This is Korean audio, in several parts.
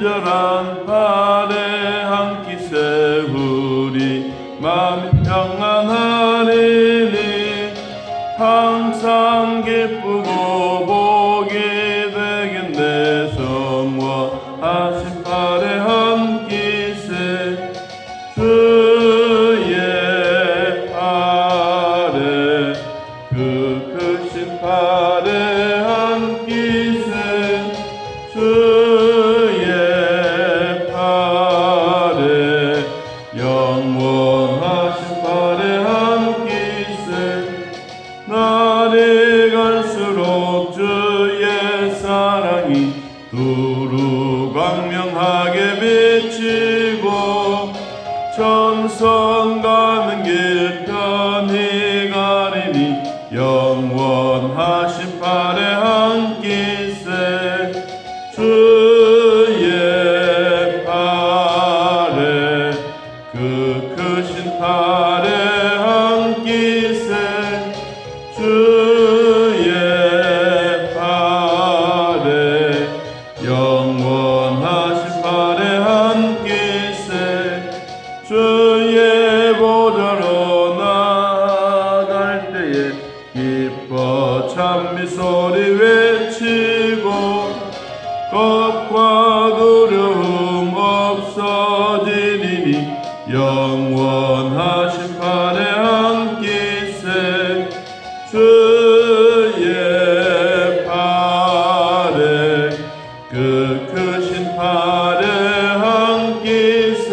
간절한 발에 한 끼 세우리 마음이 평안하리니 항상 기쁘고 복이 되겠네 성모하신 발에 한 끼 세 주의 발에 그 크신 발에 한 끼 세 주의 발에 영원하신 발에 한 끼 세 날이 갈수록 주의 사랑이 두루 광명하게 비치고 전선 가는 길 편히 가리니 영원하신 발에 한 끼 세 주의 발에 그 크신 발에 한 끼 세 주의 발에 영원하신 발에 한 끼 세 주의 보좌로 나갈 때에 기뻐 찬미 소리 외치고 겁과 두려움 없어지리니 영원하신 발에 한 끼 세 주의 발에 그 크신 발에 한 끼 세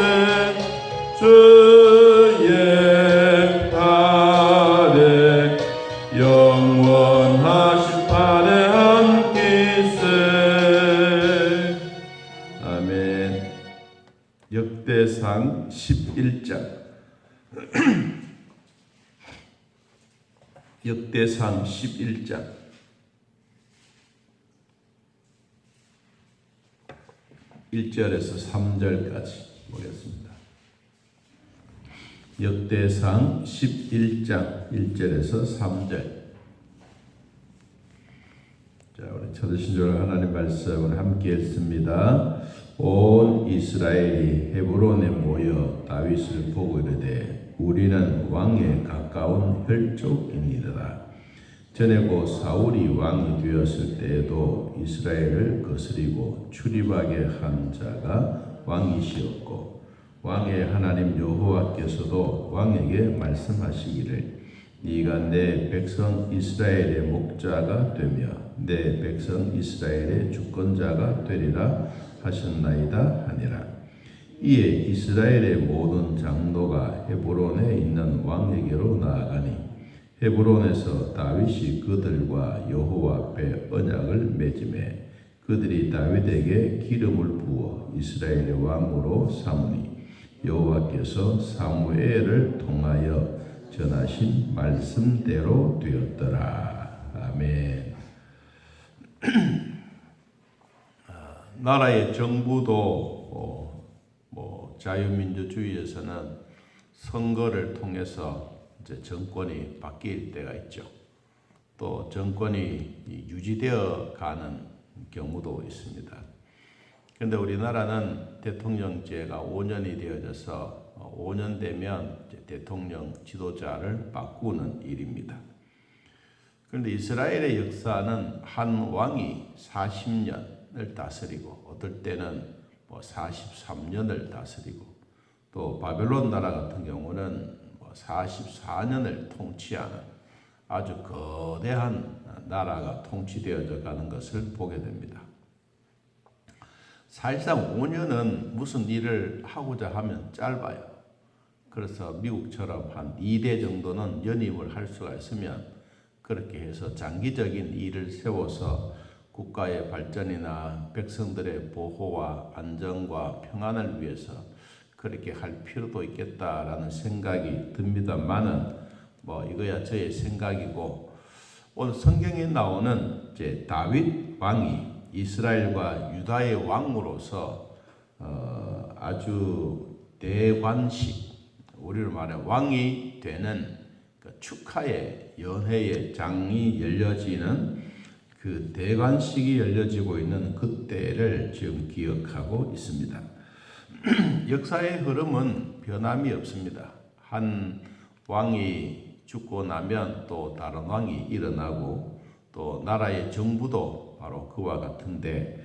주의 발에 영원하신 발에 한 끼 세 아멘. 역대상 11장 역대상 11장 1절에서 3절까지 보겠습니다. 역대상 11장 1절에서 3절. 자, 우리 찾으신 줄 하나님 말씀을 함께 읽습니다. 온 이스라엘이 헤브론에 모여 다윗을 보고 이르되 우리는 왕에 가까운 혈족이니이다. 전에 고 사울이 왕이 되었을 때에도 이스라엘을 거스리고 출입하게 한 자가 왕이시었고 왕의 하나님 여호와께서도 왕에게 말씀하시기를 네가 내 백성 이스라엘의 목자가 되며 내 백성 이스라엘의 주권자가 되리라 하셨나이다 하니라. 이에 이스라엘의 모든 장로가 헤브론에 있는 왕에게로 나아가니 헤브론에서 다윗이 그들과 여호와 앞에 언약을 맺음에 그들이 다윗에게 기름을 부어 이스라엘의 왕으로 삼으니 여호와께서 사무엘을 통하여 전하신 말씀대로 되었더라. 아멘. 나라의 정부도 자유민주주의에서는 선거를 통해서 이제 정권이 바뀔 때가 있죠. 또 정권이 유지되어 가는 경우도 있습니다. 그런데 우리나라는 대통령제가 5년이 되어져서 5년 되면 이제 대통령 지도자를 바꾸는 일입니다. 그런데 이스라엘의 역사는 한 왕이 40년을 다스리고 어떨 때는 43년을 다스리고 또 바벨론 나라 같은 경우는 44년을 통치하는 아주 거대한 나라가 통치되어져 가는 것을 보게 됩니다. 사실상 5년은 무슨 일을 하고자 하면 짧아요. 그래서 미국처럼 한 2대 정도는 연임을 할 수가 있으면 그렇게 해서 장기적인 일을 세워서 국가의 발전이나 백성들의 보호와 안정과 평안을 위해서 그렇게 할 필요도 있겠다라는 생각이 듭니다만은 이거야 저의 생각이고 오늘 성경에 나오는 이제 다윗 왕이 이스라엘과 유다의 왕으로서 아주 대관식 우리로 말해 왕이 되는 그 축하의 연회의 장이 열려지는 그 대관식이 열려지고 있는 그때를 지금 기억하고 있습니다. 역사의 흐름은 변함이 없습니다. 한 왕이 죽고 나면 또 다른 왕이 일어나고 또 나라의 정부도 바로 그와 같은데,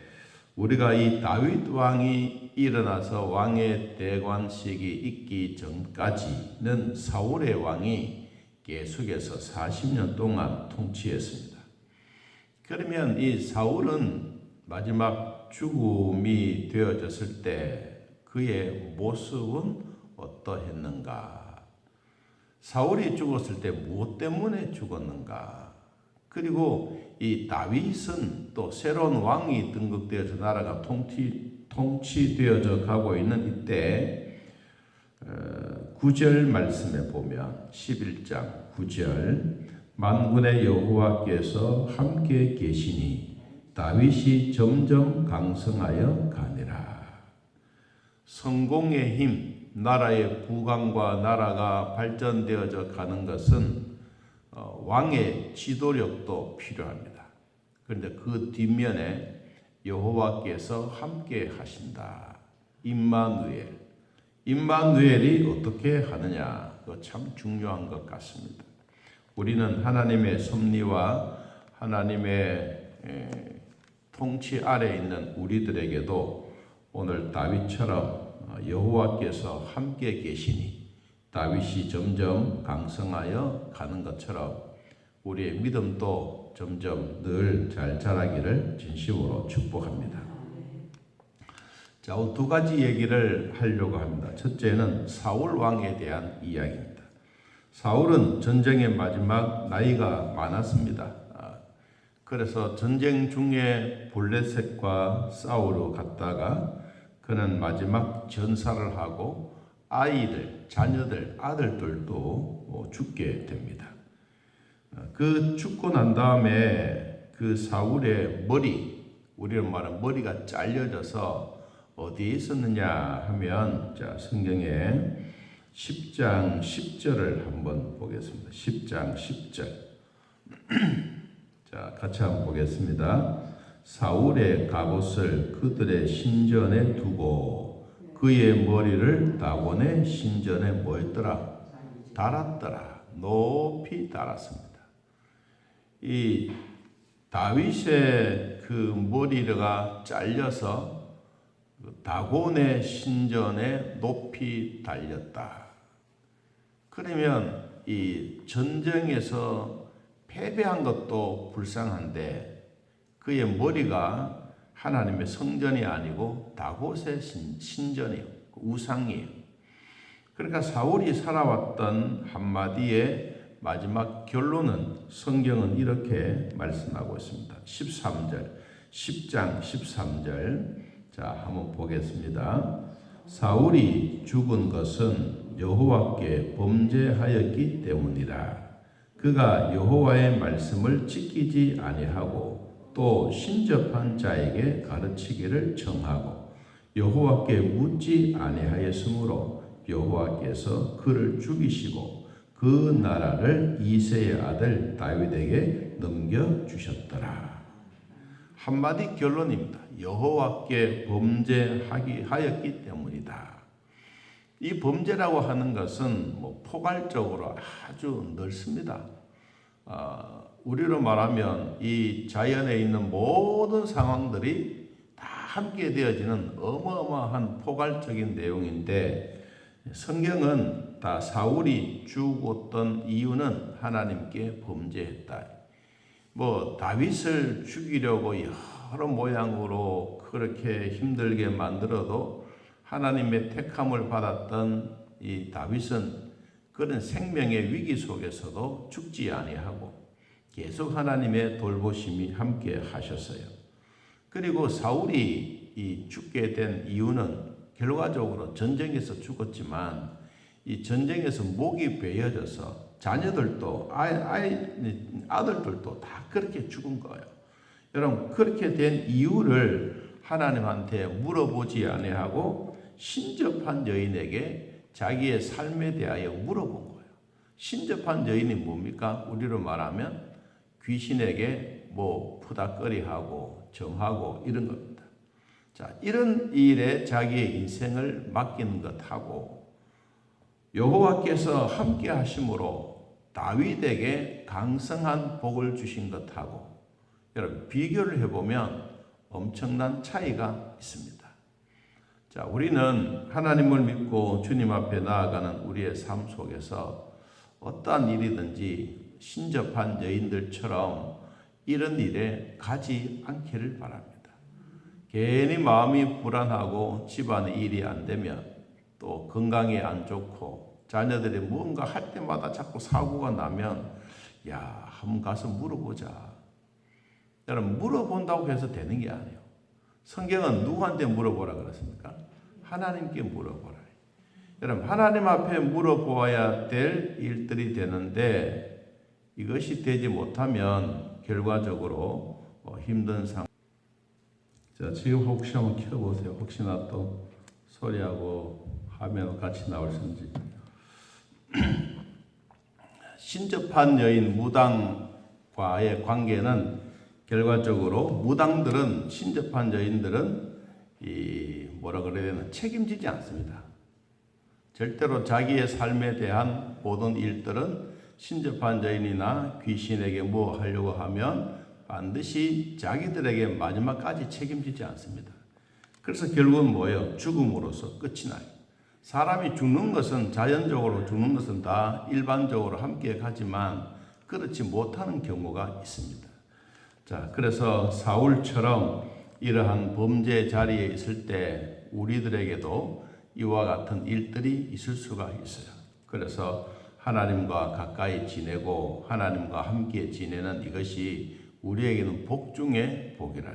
우리가 이 다윗 왕이 일어나서 왕의 대관식이 있기 전까지는 사울의 왕이 계속해서 40년 동안 통치했습니다. 그러면 이 사울은 마지막 죽음이 되어졌을 때 그의 모습은 어떠했는가? 사울이 죽었을 때 무엇 때문에 죽었는가? 그리고 이 다윗은 또 새로운 왕이 등극되어서 나라가 통치되어져 가고 있는 이때 9절 말씀에 보면 11장 9절 만군의 여호와께서 함께 계시니 다윗이 점점 강성하여 가니라. 성공의 힘, 나라의 부강과 나라가 발전되어져 가는 것은 왕의 지도력도 필요합니다. 그런데 그 뒷면에 여호와께서 함께 하신다. 임마누엘이 어떻게 하느냐? 그거 참 중요한 것 같습니다. 우리는 하나님의 섭리와 하나님의 통치 아래에 있는 우리들에게도 오늘 다윗처럼 여호와께서 함께 계시니 다윗이 점점 강성하여 가는 것처럼 우리의 믿음도 점점 늘 잘 자라기를 진심으로 축복합니다. 자, 오늘 두 가지 얘기를 하려고 합니다. 첫째는 사울 왕에 대한 이야기입니다. 사울은 전쟁의 마지막 나이가 많았습니다. 그래서 전쟁 중에 블레셋과 싸우러 갔다가 그는 마지막 전사를 하고 자녀들, 아들들도 죽게 됩니다. 그 죽고 난 다음에 그 사울의 우리로 말하면 머리가 잘려져서 어디에 있었느냐 하면, 자, 성경에 10장 10절을 한번 보겠습니다. 10장 10절. 자, 같이 한번 보겠습니다. 사울의 갑옷을 그들의 신전에 두고 그의 머리를 다곤의 신전에 뭐했더라? 달았더라. 높이 달았습니다. 이 다윗의 그 머리가 잘려서 다곤의 신전에 높이 달렸다. 그러면 이 전쟁에서 패배한 것도 불쌍한데 그의 머리가 하나님의 성전이 아니고 다곳의 신전이에요. 우상이에요. 그러니까 사울이 살아왔던 한마디의 마지막 결론은 성경은 이렇게 말씀하고 있습니다. 13절, 10장 13절. 자, 한번 보겠습니다. 사울이 죽은 것은 여호와께 범죄하였기 때문이라. 그가 여호와의 말씀을 지키지 아니하고 또 신접한 자에게 가르치기를 청하고 여호와께 묻지 아니하였으므로 여호와께서 그를 죽이시고 그 나라를 이새의 아들 다윗에게 넘겨주셨더라. 한마디 결론입니다. 여호와께 범죄하였기 때문이다. 이 범죄라고 하는 것은 포괄적으로 아주 넓습니다. 우리로 말하면 이 자연에 있는 모든 상황들이 다 함께 되어지는 어마어마한 포괄적인 내용인데, 성경은 다 사울이 죽었던 이유는 하나님께 범죄했다. 다윗을 죽이려고 여러 모양으로 그렇게 힘들게 만들어도 하나님의 택함을 받았던 이 다윗은 그런 생명의 위기 속에서도 죽지 아니하고 계속 하나님의 돌보심이 함께 하셨어요. 그리고 사울이 이 죽게 된 이유는 결과적으로 전쟁에서 죽었지만 이 전쟁에서 목이 베어져서 자녀들도 아들들도 다 그렇게 죽은 거예요. 여러분, 그렇게 된 이유를 하나님한테 물어보지 아니하고 신접한 여인에게 자기의 삶에 대하여 물어본 거예요. 신접한 여인이 뭡니까? 우리로 말하면 귀신에게 뭐 푸닥거리하고 정하고 이런 겁니다. 자, 이런 일에 자기의 인생을 맡기는 것하고 여호와께서 함께 하심으로 다윗에게 강성한 복을 주신 것하고 여러분 비교를 해보면 엄청난 차이가 있습니다. 자, 우리는 하나님을 믿고 주님 앞에 나아가는 우리의 삶 속에서 어떠한 일이든지 신접한 여인들처럼 이런 일에 가지 않기를 바랍니다. 괜히 마음이 불안하고 집안의 일이 안 되면 또 건강이 안 좋고 자녀들이 뭔가 할 때마다 자꾸 사고가 나면 야, 한번 가서 물어보자. 여러분 물어본다고 해서 되는 게 아니에요. 성경은 누구한테 물어보라 그랬습니까? 하나님께 물어보라. 여러분 하나님 앞에 물어보아야 될 일들이 되는데 이것이 되지 못하면 결과적으로 힘든 상황. 자, 지금 혹시 한번 켜보세요. 혹시나 또 소리하고 화면 같이 나올 수 있는지. 신접한 여인 무당과의 관계는 결과적으로 무당들은 신접한 여인들은 뭐라 그래야 되나 책임지지 않습니다. 절대로 자기의 삶에 대한 모든 일들은 신접한 여인이나 귀신에게 뭐 하려고 하면 반드시 자기들에게 마지막까지 책임지지 않습니다. 그래서 결국은 뭐예요? 죽음으로써 끝이 나요. 사람이 죽는 것은 자연적으로 죽는 것은 다 일반적으로 함께 가지만 그렇지 못하는 경우가 있습니다. 자, 그래서 사울처럼 이러한 범죄 자리에 있을 때 우리들에게도 이와 같은 일들이 있을 수가 있어요. 그래서 하나님과 가까이 지내고 하나님과 함께 지내는 이것이 우리에게는 복 중에 복이라.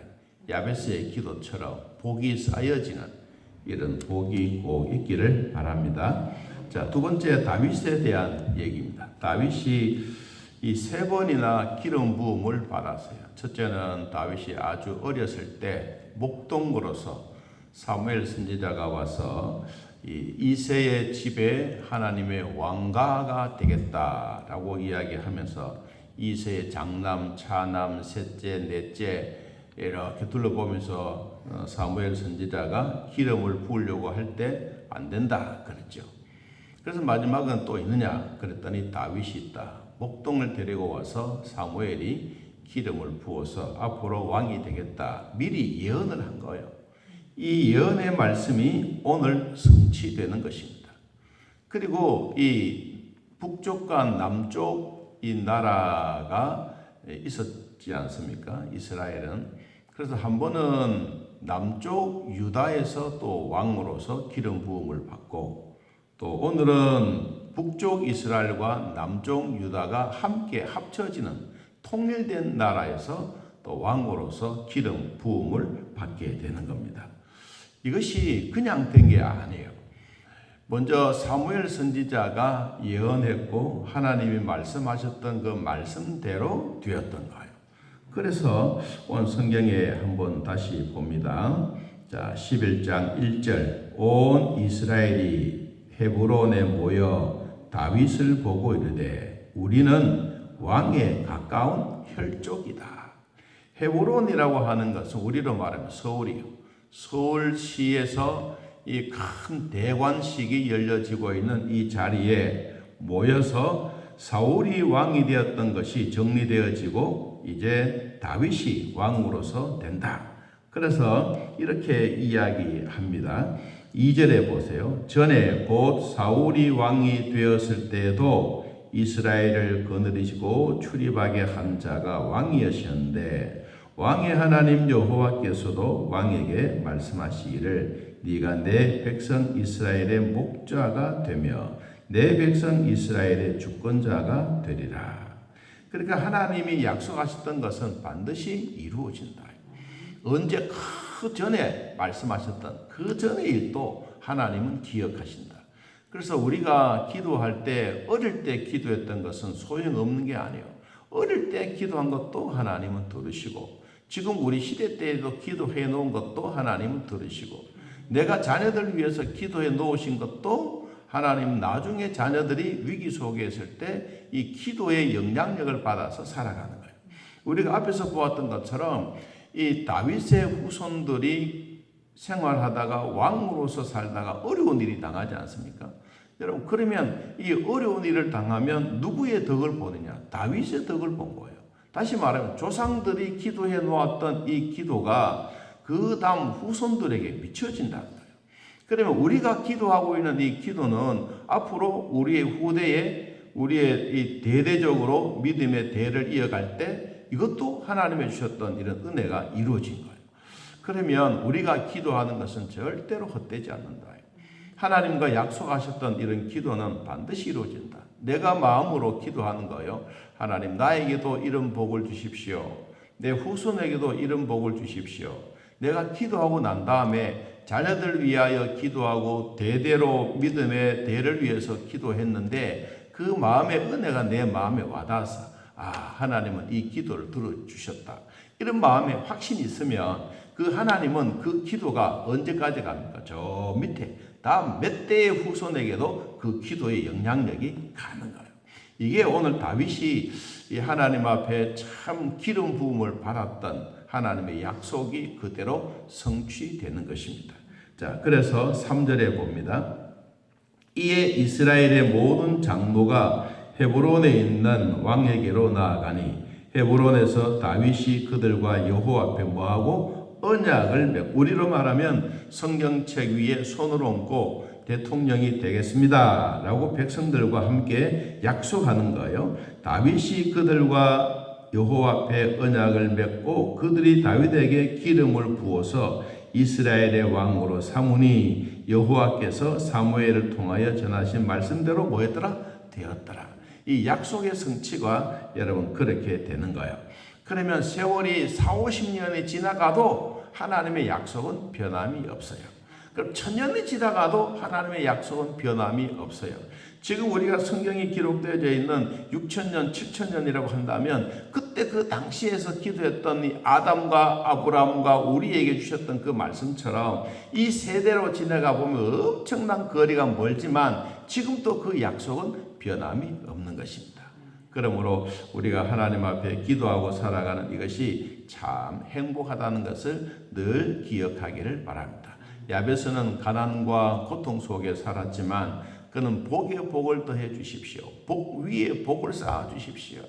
야베스의 기도처럼 복이 쌓여지는 이런 복이 꼭 있기를 바랍니다. 자, 두 번째 다윗에 대한 얘기입니다. 다윗이 이 세 번이나 기름 부음을 받았어요. 첫째는 다윗이 아주 어렸을 때 목동으로서 사무엘 선지자가 와서 이새의 집에 하나님의 왕가가 되겠다라고 이야기하면서 이새의 장남, 차남, 셋째, 넷째 이렇게 둘러보면서 사무엘 선지자가 기름을 부으려고 할 때 안 된다 그랬죠. 그래서 마지막은 또 있느냐 그랬더니 다윗이 있다. 목동을 데리고 와서 사무엘이 기름을 부어서 앞으로 왕이 되겠다. 미리 예언을 한 거예요. 이 예언의 말씀이 오늘 성취되는 것입니다. 그리고 이 북쪽과 남쪽 이 나라가 있었지 않습니까? 이스라엘은. 그래서 한 번은 남쪽 유다에서 또 왕으로서 기름 부음을 받고 또 오늘은 북쪽 이스라엘과 남쪽 유다가 함께 합쳐지는 통일된 나라에서 또 왕으로서 기름 부음을 받게 되는 겁니다. 이것이 그냥 된 게 아니에요. 먼저 사무엘 선지자가 예언했고 하나님이 말씀하셨던 그 말씀대로 되었던 거예요. 그래서 오늘 성경에 한번 다시 봅니다. 자, 11장 1절 온 이스라엘이 헤브론에 모여 다윗을 보고 이르되 우리는 왕에 가까운 혈족이다. 헤브론이라고 하는 것은 우리로 말하면 서울이요. 서울시에서 이 큰 대관식이 열려지고 있는 이 자리에 모여서 사울이 왕이 되었던 것이 정리되어지고 이제 다윗이 왕으로서 된다. 그래서 이렇게 이야기합니다. 2절에 보세요. 전에 곧 사울이 왕이 되었을 때에도 이스라엘을 거느리시고 출입하게 한 자가 왕이었는데 왕의 하나님 여호와께서도 왕에게 말씀하시기를 네가 내 백성 이스라엘의 목자가 되며 내 백성 이스라엘의 주권자가 되리라. 그러니까 하나님이 약속하셨던 것은 반드시 이루어진다. 언제 그 전에 말씀하셨던 그 전의 일도 하나님은 기억하신다. 그래서 우리가 기도할 때 어릴 때 기도했던 것은 소용없는 게 아니에요. 어릴 때 기도한 것도 하나님은 들으시고 지금 우리 시대 때에도 기도해 놓은 것도 하나님은 들으시고 내가 자녀들을 위해서 기도해 놓으신 것도 하나님 나중에 자녀들이 위기 속에 있을 때 이 기도의 영향력을 받아서 살아가는 거예요. 우리가 앞에서 보았던 것처럼 이 다윗의 후손들이 생활하다가 왕으로서 살다가 어려운 일이 당하지 않습니까? 여러분, 그러면 이 어려운 일을 당하면 누구의 덕을 보느냐? 다윗의 덕을 본 거예요. 다시 말하면 조상들이 기도해 놓았던 이 기도가 그 다음 후손들에게 비춰진다는 거예요. 그러면 우리가 기도하고 있는 이 기도는 앞으로 우리의 후대에 우리의 이 대대적으로 믿음의 대를 이어갈 때 이것도 하나님의 주셨던 이런 은혜가 이루어진 거예요. 그러면 우리가 기도하는 것은 절대로 헛되지 않는다. 하나님과 약속하셨던 이런 기도는 반드시 이루어진다. 내가 마음으로 기도하는 거예요. 하나님, 나에게도 이런 복을 주십시오. 내 후손에게도 이런 복을 주십시오. 내가 기도하고 난 다음에 자녀들 위하여 기도하고 대대로 믿음의 대를 위해서 기도했는데 그 마음의 은혜가 내 마음에 와닿아서 하나님은 이 기도를 들어주셨다. 이런 마음에 확신이 있으면 그 하나님은 그 기도가 언제까지 갑니까? 저 밑에 다음 몇 대의 후손에게도 그 기도의 영향력이 가는 거예요. 이게 오늘 다윗이 이 하나님 앞에 참 기름 부음을 받았던 하나님의 약속이 그대로 성취되는 것입니다. 자, 그래서 3절에 봅니다. 이에 이스라엘의 모든 장로가 헤브론에 있는 왕에게로 나아가니 헤브론에서 다윗이 그들과 여호와 앞에 뭐하고 언약을 맺고, 우리로 말하면 성경책 위에 손을 얹고 대통령이 되겠습니다 라고 백성들과 함께 약속하는 거예요. 다윗이 그들과 여호와 앞에 언약을 맺고 그들이 다윗에게 기름을 부어서 이스라엘의 왕으로 삼으니 여호와께서 사무엘을 통하여 전하신 말씀대로 뭐였더라? 되었더라. 이 약속의 성취가 여러분 그렇게 되는 거예요. 그러면 세월이 40-50년이 지나가도 하나님의 약속은 변함이 없어요. 그럼 1000년이 지나가도 하나님의 약속은 변함이 없어요. 지금 우리가 성경이 기록되어져 있는 6000년, 7000년이라고 한다면 그때 그 당시에서 기도했던 이 아담과 아브라함과 우리에게 주셨던 그 말씀처럼 이 세대로 지나가 보면 엄청난 거리가 멀지만 지금도 그 약속은 변함이 없는 것입니다. 그러므로 우리가 하나님 앞에 기도하고 살아가는 이것이 참 행복하다는 것을 늘 기억하기를 바랍니다. 야베스는 가난과 고통 속에 살았지만 그는 복에 복을 더해 주십시오. 복 위에 복을 쌓아 주십시오.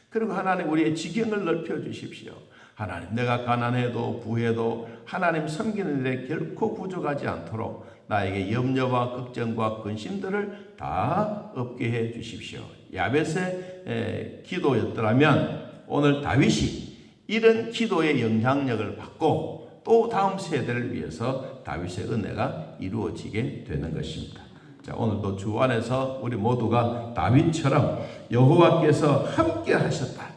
그리고 하나님 우리의 지경을 넓혀 주십시오. 하나님, 내가 가난해도 부해도 하나님 섬기는 일에 결코 부족하지 않도록 나에게 염려와 걱정과 근심들을 다 없게 해 주십시오. 야벳의 기도였더라면 오늘 다윗이 이런 기도의 영향력을 받고 또 다음 세대를 위해서 다윗의 은혜가 이루어지게 되는 것입니다. 자, 오늘도 주 안에서 우리 모두가 다윗처럼 여호와께서 함께 하셨다.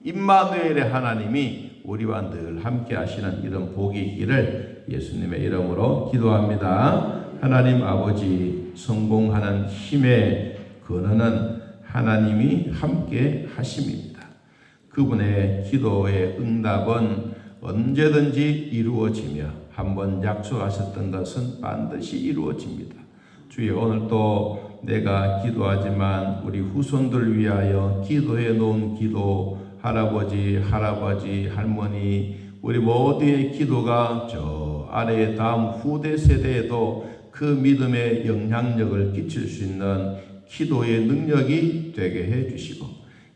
임마누엘의 하나님이 우리와 늘 함께 하시는 이런 복이 있기를 예수님의 이름으로 기도합니다. 하나님 아버지, 성공하는 힘의 근원은 하나님이 함께 하심입니다. 그분의 기도의 응답은 언제든지 이루어지며 한번 약속하셨던 것은 반드시 이루어집니다. 주여, 오늘도 내가 기도하지만 우리 후손들 위하여 기도해 놓은 기도, 할아버지, 할머니, 우리 모두의 기도가 저 아래의 다음 후대 세대에도 그 믿음의 영향력을 끼칠 수 있는 기도의 능력이 되게 해 주시고,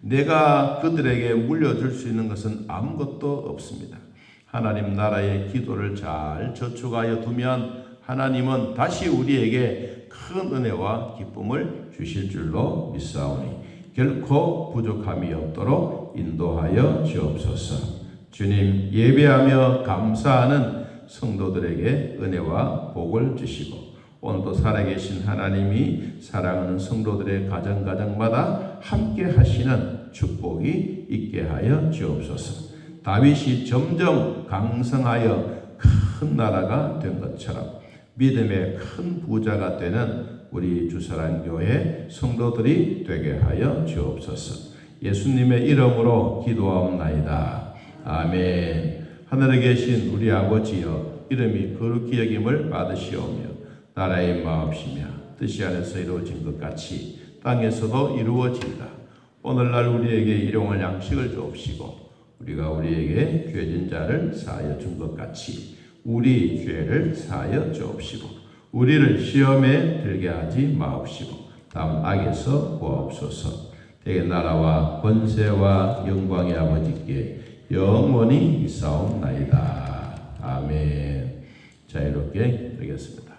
내가 그들에게 물려줄 수 있는 것은 아무것도 없습니다. 하나님 나라의 기도를 잘 저축하여 두면 하나님은 다시 우리에게 큰 은혜와 기쁨을 주실 줄로 믿사오니 결코 부족함이 없도록 인도하여 주옵소서. 주님, 예배하며 감사하는 성도들에게 은혜와 복을 주시고 오늘도 살아계신 하나님이 사랑하는 성도들의 가정마다 함께 하시는 축복이 있게 하여 주옵소서. 다윗이 점점 강성하여 큰 나라가 된 것처럼 믿음의 큰 부자가 되는 우리 주사랑교회 성도들이 되게 하여 주옵소서. 예수님의 이름으로 기도하옵나이다. 아멘. 하늘에 계신 우리 아버지여, 이름이 거룩히 여김을 받으시오며 나라의 마옵시며 뜻이 안에서 이루어진 것 같이 땅에서도 이루어진다. 오늘날 우리에게 일용할 양식을 주옵시고 우리가 우리에게 죄진 자를 사하여 준 것 같이 우리 죄를 사하여 주옵시고 우리를 시험에 들게 하지 마옵시고 다음 악에서 구하옵소서. 대개 나라와 권세와 영광의 아버지께 영원히 있사옵나이다. 아멘. 자유롭게 드리겠습니다.